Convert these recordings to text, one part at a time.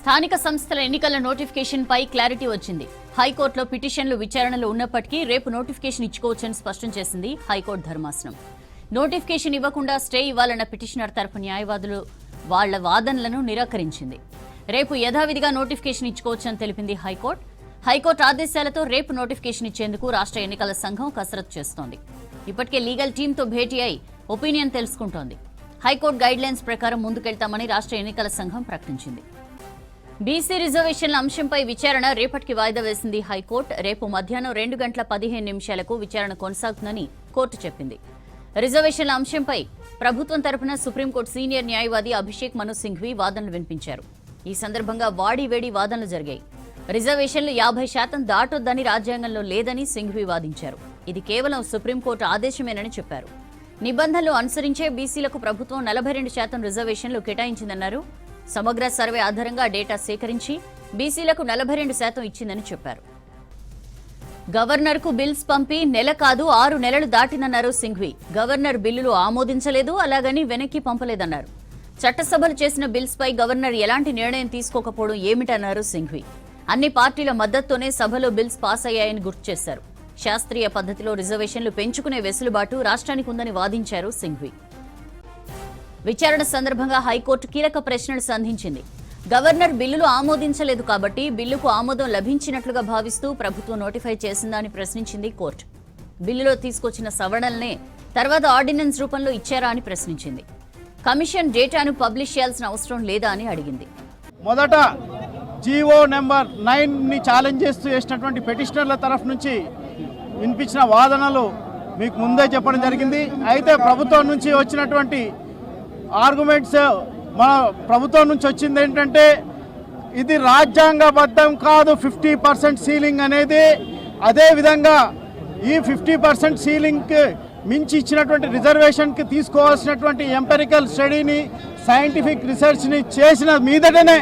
స్థానిక సంస్థల ఎన్నికల నోటిఫికేషన్ పై క్లారిటీ వచ్చింది. హైకోర్టులో పిటిషన్లు విచారణలో ఉన్నప్పటికీ రేపు నోటిఫికేషన్ ఇచ్చుకోవచ్చని స్పష్టం చేసింది హైకోర్టు ధర్మాసనం. నోటిఫికేషన్ ఇవ్వకుండా స్టే ఇవ్వాలన్న పిటిషనర్ తరపు న్యాయవాదులు వాళ్ల వాదనలను నిరాకరించింది. రేపు యథావిధిగా నోటిఫికేషన్ ఇచ్చుకోవచ్చని తెలిపింది హైకోర్టు. హైకోర్టు ఆదేశాలతో రేపు నోటిఫికేషన్ ఇచ్చేందుకు రాష్ట్ర ఎన్నికల సంఘం కసరత్తు చేస్తోంది. ఇప్పటికే లీగల్ టీంతో భేటీ అయి ఒపీనియన్ తెలుసుకుంటోంది. హైకోర్టు గైడ్ లైన్స్ ప్రకారం ముందుకెళ్తామని రాష్ట్ర ఎన్నికల సంఘం ప్రకటించింది. బీసీ రిజర్వేషన్ల అంశంపై విచారణ రేపటికి వాయిదా వేసింది హైకోర్టు. రేపు మధ్యాహ్నం 2:15 విచారణ కొనసాగుతుందని కోర్టు చెప్పింది. రిజర్వేషన్ల అంశంపై ప్రభుత్వం తరపున సుప్రీంకోర్టు సీనియర్ న్యాయవాది అభిషేక్ మను సింఘ్వి వాదనలు వినిపించారు. ఈ సందర్భంగా వాడివేడి వాదనలు జరిగాయి. రిజర్వేషన్లు 50% దాటొద్దని రాజ్యాంగంలో లేదని సింఘ్వి వాదించారు. ఇది కేవలం సుప్రీంకోర్టు ఆదేశమేనని చెప్పారు. నిబంధనలు అనుసరించే బీసీలకు ప్రభుత్వం 42% రిజర్వేషన్లు కేటాయించిందన్నారు. సమగ్ర సర్వే ఆధారంగా డేటా సేకరించి బీసీలకు 42% ఇచ్చిందని చెప్పారు. గవర్నర్కు బిల్స్ పంపి నెల కాదు 6 నెలలు దాటినన్నారు సింఘ్వి. గవర్నర్ బిల్లులు ఆమోదించలేదు, అలాగని వెనక్కి పంపలేదన్నారు. చట్టసభలు చేసిన బిల్స్ పై గవర్నర్ ఎలాంటి నిర్ణయం తీసుకోకపోవడం ఏమిటన్నారు సింఘ్వి. అన్ని పార్టీల మద్దతుతోనే సభలో బిల్స్ పాస్ అయ్యాయని గుర్తు చేశారు. శాస్త్రీయ పద్ధతిలో రిజర్వేషన్లు పెంచుకునే వెసులుబాటు రాష్ట్రానికి ఉందని వాదించారు సింఘ్వి. విచారణ సందర్భంగా హైకోర్టు కీలక ప్రశ్నలు సంధించింది. గవర్నర్ బిల్లులు ఆమోదించలేదు కాబట్టి బిల్లుకు ఆమోదం లభించినట్లుగా భావిస్తూ ప్రభుత్వం నోటిఫై చేసిందా అని ప్రశ్నించింది కోర్టు. బిల్లులో తీసుకొచ్చిన సవరణలనే తర్వాత ఆర్డినెన్స్ రూపంలో ఇచ్చారా అని ప్రశ్నించింది. కమిషన్ డేటాను పబ్లిష్ చేయాల్సిన అవసరం లేదా అని అడిగింది. మొదట జీవో నెంబర్ 9ని ఛాలెంజ్ చేస్తూ చేసినటువంటి పిటిషనర్ల తరఫు నుంచి వినిపించిన వాదనలు మీకు ముందే చెప్పడం జరిగింది. అయితే ప్రభుత్వం నుంచి వచ్చినటువంటి ఆర్గ్యుమెంట్స్ మన ప్రభుత్వం నుంచి వచ్చింది ఏంటంటే ఇది రాజ్యాంగబద్ధం కాదు 50% సీలింగ్ అనేది. అదేవిధంగా ఈ 50% సీలింగ్కి మించి ఇచ్చినటువంటి రిజర్వేషన్కి తీసుకోవాల్సినటువంటి ఎంపెరికల్ స్టడీని సైంటిఫిక్ రీసెర్చ్ని చేసిన మీదటనే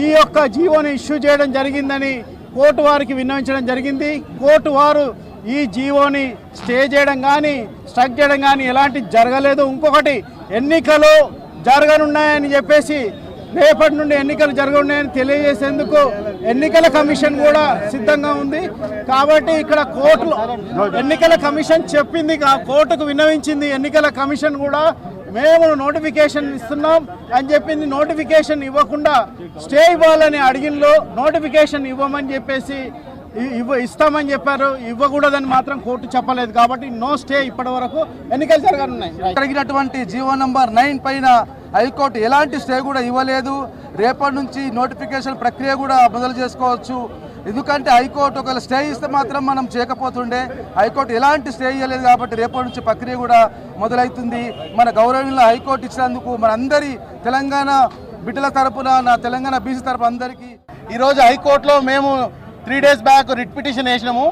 ఈ యొక్క జీవోని ఇష్యూ చేయడం జరిగిందని కోర్టు వారికి విన్నవించడం జరిగింది. కోర్టు వారు ఈ జీవోని స్టే చేయడం కానీ స్ట్రక్ చేయడం కానీ ఎలాంటి జరగలేదు. ఇంకొకటి ఎన్నికలు జరగనున్నాయని చెప్పేసి రేపటి నుండి ఎన్నికలు జరగనున్నాయని తెలియజేసేందుకు ఎన్నికల కమిషన్ కూడా సిద్ధంగా ఉంది. కాబట్టి ఇక్కడ కోర్టులో ఎన్నికల కమిషన్ చెప్పింది, కోర్టుకు విన్నవించింది. ఎన్నికల కమిషన్ కూడా మేము నోటిఫికేషన్ ఇస్తున్నాం అని చెప్పింది. నోటిఫికేషన్ ఇవ్వకుండా స్టే ఇవ్వాలని అడిగినలో నోటిఫికేషన్ ఇవ్వమని చెప్పేసి ఇస్తామని చెప్పారు. ఇవ్వకూడదని మాత్రం కోర్టు చెప్పలేదు. కాబట్టి నో స్టే ఇప్పటి వరకు ఎన్నికలు జరగనున్నాయి. జరిగినటువంటి జీవో నంబర్ 9 పైన హైకోర్టు ఎలాంటి స్టే కూడా ఇవ్వలేదు. రేపటి నుంచి నోటిఫికేషన్ ప్రక్రియ కూడా మొదలు చేసుకోవచ్చు. ఎందుకంటే హైకోర్టు ఒకవేళ స్టే ఇస్తే మాత్రం మనం చేయకపోతుండే. హైకోర్టు ఎలాంటి స్టే ఇవ్వలేదు కాబట్టి రేపటి నుంచి ప్రక్రియ కూడా మొదలవుతుంది. మన గౌరవంలో హైకోర్టు ఇచ్చినందుకు మన అందరి తెలంగాణ బిడ్డల తరపున, నా తెలంగాణ బీసీ తరపు అందరికీ ఈరోజు హైకోర్టులో మేము 3 days బ్యాక్ రిట్ పిటిషన్ వేసినాము.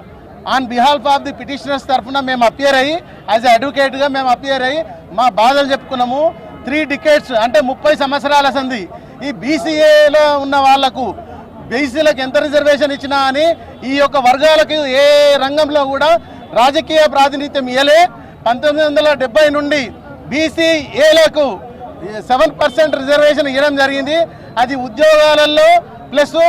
On behalf of the petitioners తరఫున మేము అపియర్ అయ్యి యాజ్ అడ్వకేట్గా మేము అపియర్ అయ్యి మా బాధలు చెప్పుకున్నాము. 3 decades అంటే 30 సంవత్సరాల సంది ఈ బీసీఏలో ఉన్న వాళ్లకు బీసీలకు ఎంత రిజర్వేషన్ ఇచ్చినా అని ఈ యొక్క వర్గాలకు ఏ రంగంలో కూడా రాజకీయ ప్రాతినిధ్యం ఇవ్వలే. 1970 నుండి బీసీఏలకు 7% రిజర్వేషన్ ఇవ్వడం జరిగింది. అది ఉద్యోగాలలో ప్లస్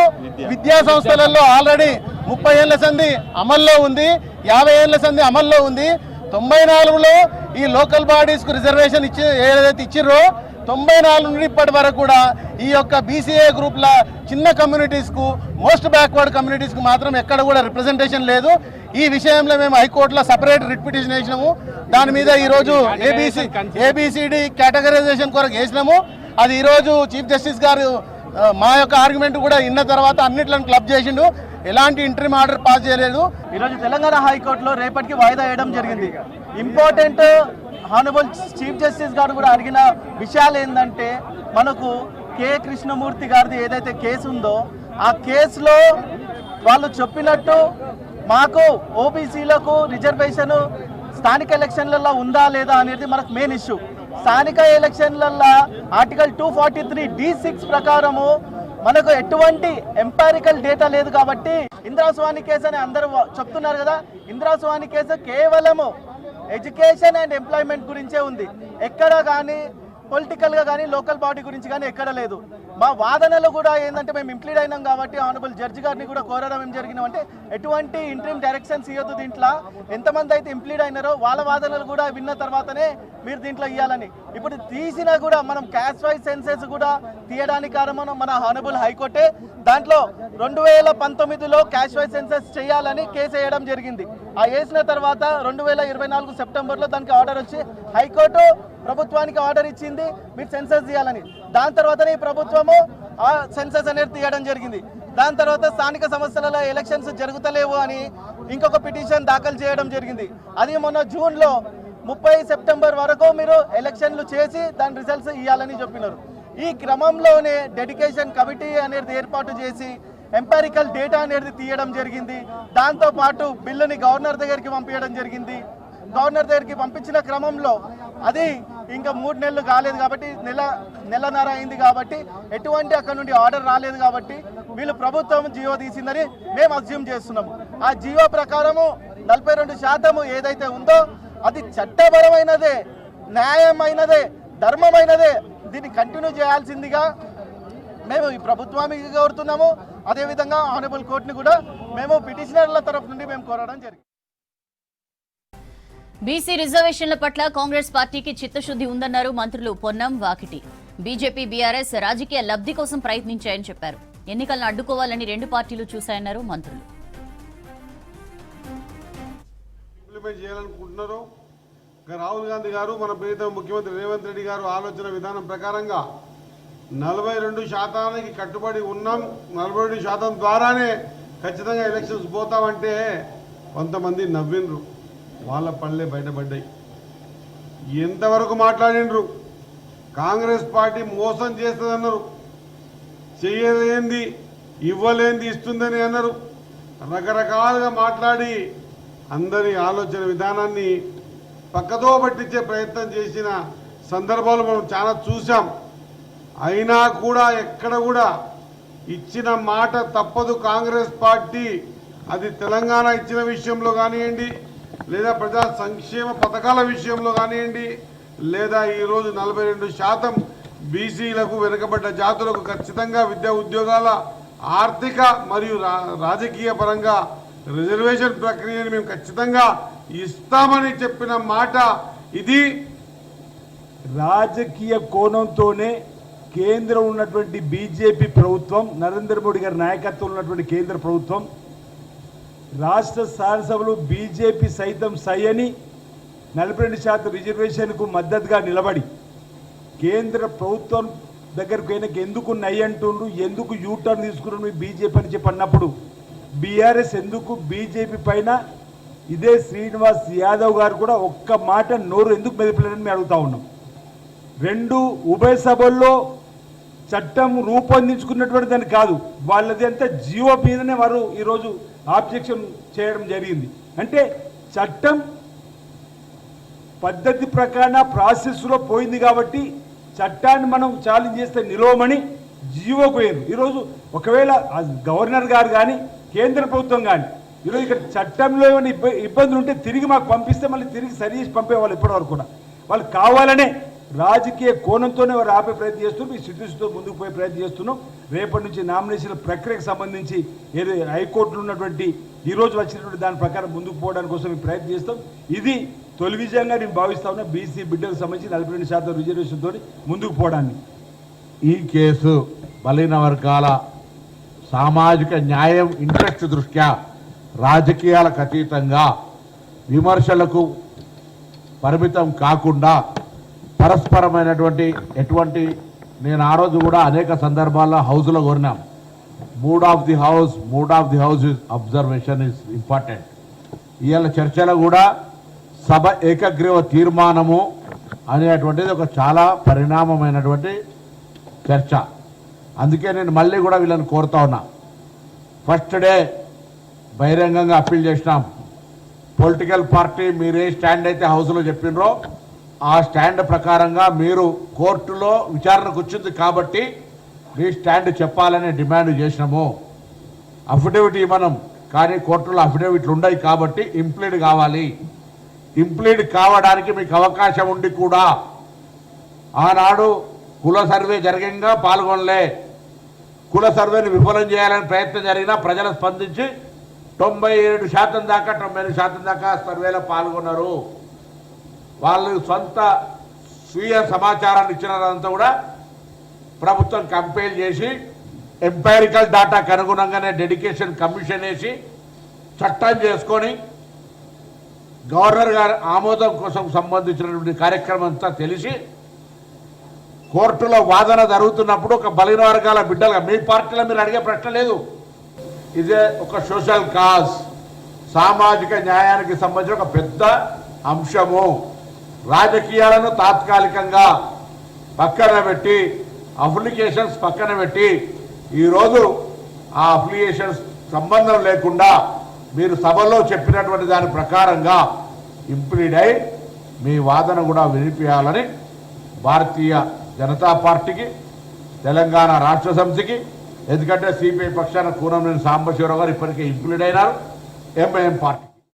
విద్యా సంస్థలలో ఆల్రెడీ 30 ఏళ్ల సంది అమల్లో ఉంది, 50 ఏళ్ల సంది అమల్లో ఉంది. 94లో ఈ లోకల్ బాడీస్కు రిజర్వేషన్ ఏదైతే ఇచ్చిర్రో 94 నుండి ఇప్పటి వరకు కూడా ఈ యొక్క బీసీఏ గ్రూప్ల చిన్న కమ్యూనిటీస్కు, మోస్ట్ బ్యాక్వర్డ్ కమ్యూనిటీస్కు మాత్రం ఎక్కడ కూడా రిప్రజెంటేషన్ లేదు. ఈ విషయంలో మేము హైకోర్టులో సపరేట్ రిట్ పిటిషన్ వేసినాము. దాని మీద ఈరోజు ఏబిసిడి కేటగరైజేషన్ కొరకు వేసినాము. అది ఈరోజు చీఫ్ జస్టిస్ గారు మా యొక్క ఆర్గ్యుమెంట్ కూడా విన్న తర్వాత అన్నిట్లను క్లబ్ చేసిండు. ఎలాంటి ఇంటరిమ్ ఆర్డర్ పాస్ చేయలేదు. ఈరోజు తెలంగాణ హైకోర్టులో రేపటికి వాయిదా వేయడం జరిగింది. ఇంపార్టెంట్ హానరబుల్ చీఫ్ జస్టిస్ గారు కూడా అడిగిన విషయాలు ఏంటంటే, మనకు కె కృష్ణమూర్తి గారిది ఏదైతే కేసు ఉందో ఆ కేసులో వాళ్ళు చెప్పినట్టు మాకు ఓబీసీలకు రిజర్వేషన్ స్థానిక ఎలక్షన్లలో ఉందా లేదా అనేది మనకు మెయిన్ ఇష్యూ. స్థానిక ఎలక్షన్లలో ఆర్టికల్ 243(d)(6) ప్రకారము మనకు ఎటువంటి ఎంపారికల్ డేటా లేదు. కాబట్టి ఇందిరాస్వామి కేసు అని అందరూ చెప్తున్నారు కదా, ఇందిరాస్వామి కేసు కేవలము ఎడ్యుకేషన్ అండ్ ఎంప్లాయ్మెంట్ గురించే ఉంది. ఎక్కడ కానీ పొలిటికల్గా కానీ లోకల్ బాడీ గురించి కానీ ఎక్కడ లేదు. మా వాదనలు కూడా ఏంటంటే మేము ఇంప్లీడ్ అయినాం కాబట్టి ఆనరబుల్ జడ్జి గారిని కూడా కోరడం ఏం జరిగినామంటే ఎటువంటి ఇంట్రీమ్ డైరెక్షన్స్ ఇవ్వద్దు, దీంట్లో ఎంతమంది అయితే ఇంప్లీడ్ అయినారో వాళ్ళ వాదనలు కూడా విన్న తర్వాతనే మీరు దీంట్లో ఇవ్వాలని. ఇప్పుడు తీసినా కూడా మనం క్యాస్ట్ వైజ్ సెన్సెస్ కూడా తీయడానికి కారణం మన ఆనరబుల్ హైకోర్టే. దాంట్లో 2019లో క్యాస్ట్ వైజ్ సెన్సెస్ చేయాలని కేసు వేయడం జరిగింది. ఆ వేసిన తర్వాత 2024 సెప్టెంబర్లో దానికి ఆర్డర్ వచ్చి హైకోర్టు ప్రభుత్వానికి ఆర్డర్ ఇచ్చింది మీరు సెన్సెస్ తీయాలని. దాని తర్వాతనే ఈ ప్రభుత్వము ఆ సెన్సెస్ అనేది తీయడం జరిగింది. దాని తర్వాత స్థానిక సంస్థల ఎలక్షన్స్ జరుగుతలేవు అని ఇంకొక పిటిషన్ దాఖలు చేయడం జరిగింది. అది మొన్న జూన్లో 30 సెప్టెంబర్ వరకు మీరు ఎలక్షన్లు చేసి దాని రిజల్ట్స్ ఇవ్వాలని చెప్పినారు. ఈ క్రమంలోనే డెడికేషన్ కమిటీ అనేది ఏర్పాటు చేసి ఎంపారికల్ డేటా అనేది తీయడం జరిగింది. దాంతోపాటు బిల్లుని గవర్నర్ దగ్గరికి పంపించడం జరిగింది. గవర్నర్ దగ్గరికి పంపించిన క్రమంలో అది ఇంకా 3 నెలలు కాలేదు కాబట్టి నెలన్నర అయింది కాబట్టి ఎటువంటి అక్కడ నుండి ఆర్డర్ రాలేదు కాబట్టి వీళ్ళు ప్రభుత్వం జియో తీసిందని మేము అస్యూమ్ చేస్తున్నాము. ఆ జియో ప్రకారము 42% ఏదైతే ఉందో అది చట్టపరమైనదే, న్యాయమైనదే, ధర్మమైనదే. దీన్ని కంటిన్యూ చేయాల్సిందిగా మేము ఈ ప్రభుత్వానికి కోరుతున్నాము. అదేవిధంగా ఆనరబుల్ కోర్టుని కూడా మేము పిటిషనర్ల తరఫు నుండి మేము కోరడం జరిగింది. బీసీ రిజర్వేషన్ల పట్ల కాంగ్రెస్ పార్టీకి చిత్తశుద్ధి ఉందన్నారు మంత్రులు పొన్నం, వాకిటి. బీజేపీ, బీఆర్ఎస్ రాజకీయ లబ్ధి కోసం ప్రయత్నించాయని చెప్పారు. ఎన్నికలను అడ్డుకోవాలని 2 పార్టీలు చూశాయన్నారు మంత్రులు. చేయాలనుకుంటున్నారు రాహుల్ గాంధీ గారు, మన ప్రియతమ ముఖ్యమంత్రి రేవంత్ రెడ్డి గారు ఆలోచన విధానం ప్రకారంగా 42% కట్టుబడి ఉన్నాం. 42% ద్వారానే ఖచ్చితంగా ఎలక్షన్స్ పోతామంటే కొంతమంది నవ్విండ్రు, వాళ్ళ పళ్ళే బయటపడ్డాయి. ఎంతవరకు మాట్లాడినరు? కాంగ్రెస్ పార్టీ మోసం చేస్తుందన్నారు, చేయలేంది ఇవ్వలేంది ఇస్తుందని అన్నారు. రకరకాలుగా మాట్లాడి అందరి ఆలోచన విధానాన్ని పక్కదో పట్టించే ప్రయత్నం చేసిన సందర్భాలు మనం చాలా చూసాం. అయినా కూడా ఎక్కడ కూడా ఇచ్చిన మాట తప్పదు కాంగ్రెస్ పార్టీ. అది తెలంగాణ ఇచ్చిన విషయంలో కానివ్వండి, లేదా ప్రజా సంక్షేమ పథకాల విషయంలో కానివ్వండి, లేదా ఈరోజు 42% బీసీలకు, వెనుకబడ్డ జాతులకు ఖచ్చితంగా విద్యా ఉద్యోగాల, ఆర్థిక మరియు రాజకీయ పరంగా రిజర్వేషన్ ప్రక్రియను మేము ఖచ్చితంగా ఇస్తామని చెప్పిన మాట ఇది. రాజకీయ కోణంతోనే కేంద్రం ఉన్నటువంటి బీజేపీ ప్రభుత్వం, నరేంద్ర మోడీ గారి నాయకత్వంలో ఉన్నటువంటి కేంద్ర ప్రభుత్వం, రాష్ట్ర శాసనసభలో బీజేపీ సైతం సై అని 42% రిజర్వేషన్కు మద్దతుగా నిలబడి కేంద్ర ప్రభుత్వం దగ్గరకు అయినా ఎందుకు నై అంటుండ్రు, ఎందుకు యూటర్న్ తీసుకున్నారు మీ బీజేపీ అని చెప్పి అన్నప్పుడు బీఆర్ఎస్ ఎందుకు బీజేపీ పైన ఇదే శ్రీనివాస్ యాదవ్ గారు కూడా ఒక్క మాట నోరు ఎందుకు మెదిపలేదని మేము అడుగుతా ఉన్నాం. 2 ఉభయ సభల్లో చట్టం రూపొందించుకున్నటువంటి దాన్ని కాదు, వాళ్ళది అంతా జియో మీదనే వారు ఈరోజు ఆబ్జెక్షన్ చేయడం జరిగింది. అంటే చట్టం పద్ధతి ప్రకారం ప్రాసెస్లో పోయింది కాబట్టి చట్టాన్ని మనం ఛాలెంజ్ చేస్తే నిలవమని జియోకు పోయారు. ఈరోజు ఒకవేళ గవర్నర్ గారు కానీ కేంద్ర ప్రభుత్వం కానీ ఈరోజు ఇక్కడ చట్టంలో ఏమైనా ఇబ్బందులు ఉంటే తిరిగి మాకు పంపిస్తే మళ్ళీ తిరిగి సరి చేసి పంపేవాళ్ళు ఇప్పటివరకు కూడా. వాళ్ళు కావాలనే రాజకీయ కోణంతోనే వారు ఆపే ప్రయత్నం చేస్తున్నారు. ఈ సిట్యుయేషన్తో ముందుకు పోయే ప్రయత్నం చేస్తున్నాం. రేపటి నుంచి నామినేషన్ల ప్రక్రియకు సంబంధించి ఏదో హైకోర్టులో ఉన్నటువంటి ఈరోజు వచ్చినటువంటి దాని ప్రకారం ముందుకు పోవడానికి కోసం మేము ప్రయత్నం చేస్తాం. ఇది తొలి విజయంగా నేను భావిస్తా ఉన్నా బీసీ బిడ్డలకు సంబంధించి 42% రిజర్వేషన్తో ముందుకు పోవడాన్ని. ఈ కేసు బలైన వర్గాల సామాజిక న్యాయం ఇంట్రెస్ట్ దృష్ట్యా రాజకీయాలకు అతీతంగా విమర్శలకు పరిమితం కాకుండా పరస్పరమైనటువంటి నేను ఆ రోజు కూడా అనేక సందర్భాల్లో హౌస్లో కోరినాం. Mood of the house is observation is important. ఇవాళ చర్చలో కూడా సభ ఏకగ్రీవ తీర్మానము అనేటువంటిది ఒక చాలా పరిణామమైనటువంటి చర్చ. అందుకే నేను మళ్ళీ కూడా వీళ్ళని కోరుతా ఉన్నా. ఫస్ట్ డే బహిరంగంగా అప్పీల్ చేసినాం. పొలిటికల్ పార్టీ మీరు ఏ స్టాండ్ అయితే హౌస్లో చెప్పినరో ఆ స్టాండ్ ప్రకారంగా మీరు కోర్టులో విచారణకు వచ్చింది కాబట్టి మీ స్టాండ్ చెప్పాలని డిమాండ్ చేసినాము. అఫిడవిట్ ఇవ్వనం, కానీ కోర్టులో అఫిడవిట్లు ఉన్నాయి కాబట్టి ఇంప్లీడ్ కావాలి. ఇంప్లీడ్ కావడానికి మీకు అవకాశం ఉండి కూడా ఆనాడు కుల సర్వే జరగంగా పాల్గొనలే. కుల సర్వేని విఫలం చేయాలని ప్రయత్నం జరిగినా ప్రజలు స్పందించి 97% దాకా 98% దాకా సర్వేలో పాల్గొన్నారు. వాళ్ళు సొంత స్వీయ సమాచారాన్ని ఇచ్చినంతా కూడా ప్రభుత్వం కంపేర్ చేసి ఎంపైరికల్ డాటాకు అనుగుణంగానే డెడికేషన్ కమిషన్ వేసి చట్టం చేసుకొని గవర్నర్ గారి ఆమోదం కోసం సంబంధించినటువంటి కార్యక్రమం అంతా తెలిసి కోర్టులో వాదన జరుగుతున్నప్పుడు ఒక బలహీన వర్గాల బిడ్డలుగా మీ పార్టీలో మీరు అడిగే ప్రశ్న లేదు. ఇదే ఒక సోషల్ కాజ్, సామాజిక న్యాయానికి సంబంధించిన ఒక పెద్ద అంశము. రాజకీయాలను తాత్కాలికంగా పక్కన పెట్టి అప్లికేషన్స్ పక్కన పెట్టి ఈరోజు ఆ అప్లికేషన్స్ సంబంధం లేకుండా మీరు సభలో చెప్పినటువంటి దాని ప్రకారంగా ఇంప్లీడ్ అయి మీ వాదన కూడా వినిపించాలని భారతీయ జనతా పార్టీకి, తెలంగాణ రాష్ట్ర సమితికి, ఎందుకంటే సిపిఐ పక్షాన కూనంనేని సాంబశివరావు గారు ఇప్పటికే ఇంప్లీడ్ అయినారు, ఎంఐఎం పార్టీ